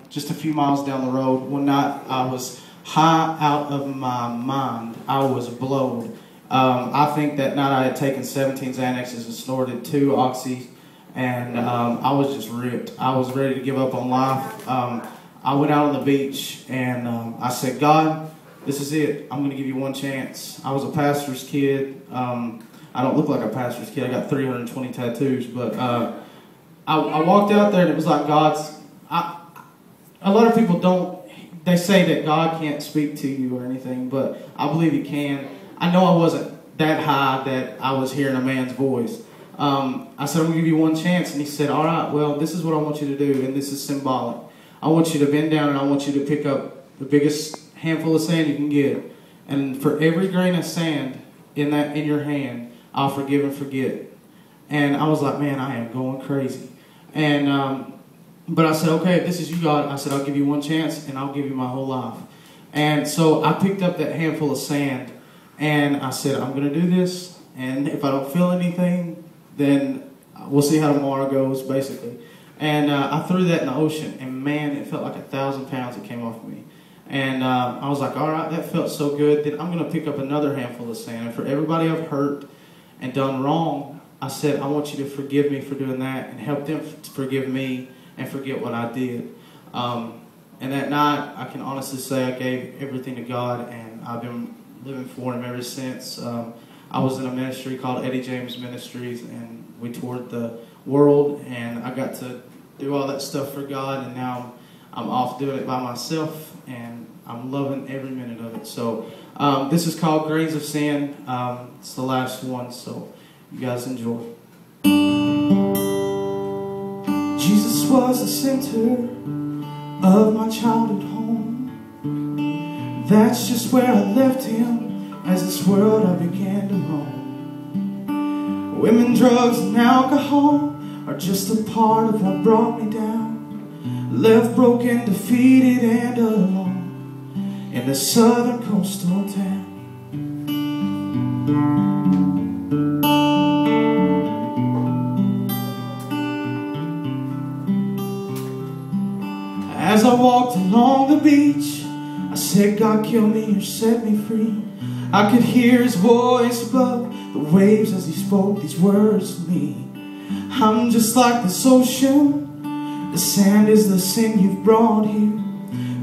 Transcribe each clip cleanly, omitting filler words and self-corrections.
Just a few miles down the road. One night I was high out of my mind. I was blowed. I think that night I had taken 17 Xanaxes and snorted 2 Oxys, and I was just ripped. I was ready to give up on life. I went out on the beach and I said, God, this is it. I'm going to give you one chance. I was a pastor's kid. I don't look like a pastor's kid. I got 320 tattoos, but I walked out there and it was like God's... A lot of people they say that God can't speak to you or anything, but I believe He can. I know I wasn't that high that I was hearing a man's voice. I said, I'm going to give you one chance. And He said, all right, well, this is what I want you to do, and this is symbolic. I want you to bend down and I want you to pick up the biggest handful of sand you can get. And for every grain of sand in your hand, I'll forgive and forget. And I was like, man, I am going crazy. And but I said, okay, if this is you, God, I said, I'll give you one chance and I'll give you my whole life. And so I picked up that handful of sand and I said, I'm going to do this. And if I don't feel anything, then we'll see how tomorrow goes, basically. And I threw that in the ocean, and man, it felt like 1,000 pounds that came off of me. And I was like, all right, that felt so good. Then I'm going to pick up another handful of sand. And for everybody I've hurt and done wrong, I said, I want you to forgive me for doing that and help them to forgive me and forget what I did. And that night, I can honestly say I gave everything to God, and I've been living for Him ever since. I was in a ministry called Eddie James Ministries, and we toured the world, and I got to do all that stuff for God, and now I'm off doing it by myself, and I'm loving every minute of it. So this is called Grains of Sand. It's the last one, so you guys enjoy. Jesus was the center of my childhood home. That's just where I left Him as this world I began to roam. Women, drugs, and alcohol are just a part of what brought me down. Left broken, defeated, and alone in the southern coastal town. As I walked along the beach, I said, God, kill me or set me free. I could hear His voice above the waves as He spoke these words to me. I'm just like this ocean. The sand is the sin you've brought here.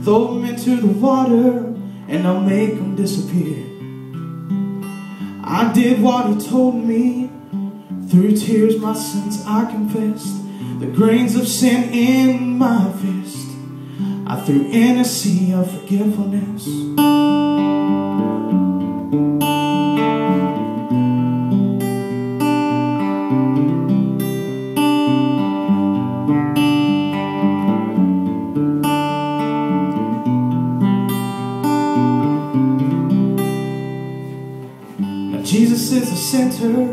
Throw them into the water and I'll make them disappear. I did what He told me. Through tears my sins I confessed. The grains of sin in my fist I threw in a sea of forgiveness. Now Jesus is the center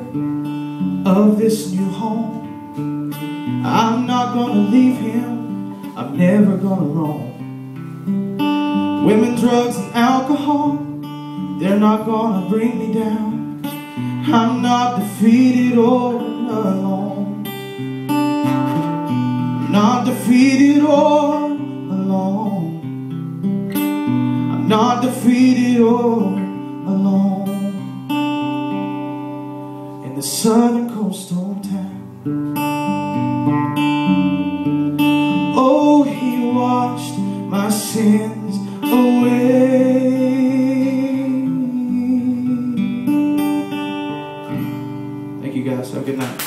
of this new home. I'm not gonna leave Him. I'm never gonna roam. Women, drugs, and alcohol, they're not gonna bring me down. I'm not defeated or alone. I'm not defeated or alone. I'm not defeated or alone in the southern coastal town. Oh, He washed my sins away. Thank you guys. Have a good night.